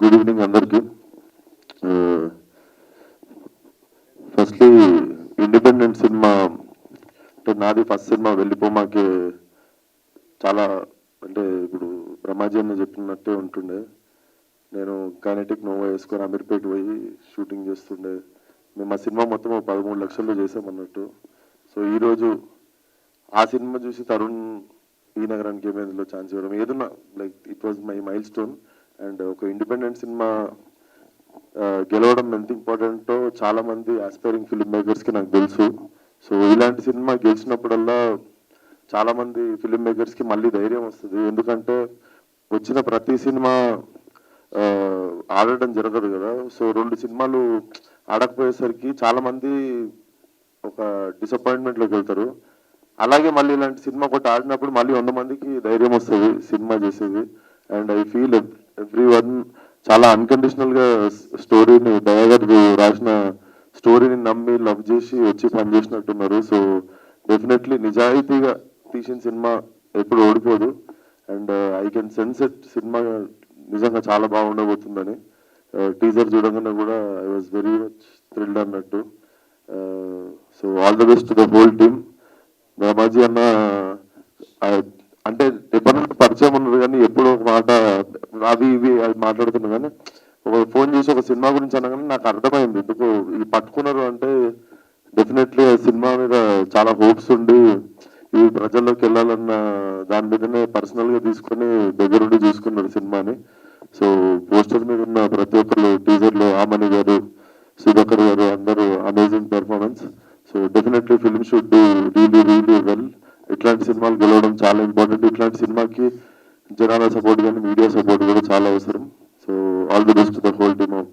Good evening అందరికి. Firstly independent cinema అంటే నాది ఫస్ట్ సినిమా వెళ్ళిపోమాకి చాలా అంటే ఇప్పుడు బ్రహ్మాజీ అన్న చెప్పినట్టే ఉంటుండే. నేను కైనటిక్ నోవా వేసుకొని అమీర్పేట పోయి షూటింగ్ చేస్తుండే. మేము ఆ సినిమా మొత్తం 13 లక్షల్లో చేసామన్నట్టు. సో ఈరోజు ఆ సినిమా చూసి తరుణ్ ఈ నగరానికి ఏమైందో ఛాన్స్ ఇవ్వడం ఏదన్నా like it was my mile stone. And ఒక ఇండిపెండెంట్ సినిమా గెలవడం ఎంత ఇంపార్టెంటో చాలా మంది ఆస్పైరింగ్ ఫిల్మ్ మేకర్స్కి నాకు తెలుసు. సో ఇలాంటి సినిమా గెలిచినప్పుడల్లా చాలా మంది ఫిల్మ్ మేకర్స్కి మళ్ళీ ధైర్యం వస్తుంది. ఎందుకంటే వచ్చిన ప్రతి సినిమా ఆడడం జరగదు కదా. సో 2 సినిమాలు ఆడకపోయేసరికి చాలా మంది ఒక డిసప్పాయింట్మెంట్లోకి వెళ్తారు. అలాగే మళ్ళీ ఇలాంటి సినిమా ఒకటి ఆడినప్పుడు మళ్ళీ 100 మందికి ధైర్యం వస్తుంది సినిమా చేసేది. And I feel every one చాలా అన్కండిషనల్గా స్టోరీని దయాగారు రాసిన స్టోరీని నమ్మి లవ్ చేసి వచ్చి పనిచేసినట్టున్నారు. సో డెఫినెట్లీ నిజాయితీగా తీసిన సినిమా ఎప్పుడు ఓడిపోదు. And I can sense it cinema నిజంగా చాలా బాగుండబోతుందని. టీజర్ చూడగానే కూడా I was very much thrilled అన్నట్టు. So all the best to the whole team. Brahmaji అన్న అంటే ఎప్పటి నుండి పరిచయం ఉన్నారు కానీ ఎప్పుడు ఒక మాట అవి ఇవి అది మాట్లాడుతున్నా కానీ ఒక ఫోన్ చేసి ఒక సినిమా గురించి అనగానే నాకు అర్థమైంది ఎందుకు ఇది పట్టుకున్నారు అంటే డెఫినెట్లీ సినిమా మీద చాలా హోప్స్ ఉండి ఇవి ప్రజల్లోకి వెళ్ళాలన్న దాని మీదనే పర్సనల్గా తీసుకొని దగ్గరుండి చూసుకున్నారు సినిమాని. సో పోస్టర్ మీద ఉన్న ప్రతి ఒక్కరు టీజర్లో ఆమని గారు సుధాకర్ గారు అందరూ amazing performance. So definitely film should do really well. ఇట్లాంటి సినిమాలు గెలవడం చాలా ఇంపార్టెంట్. ఇట్లాంటి సినిమాకి జనాల సపోర్ట్ కానీ మీడియా సపోర్ట్ కూడా చాలా అవసరం. So all the best the whole team of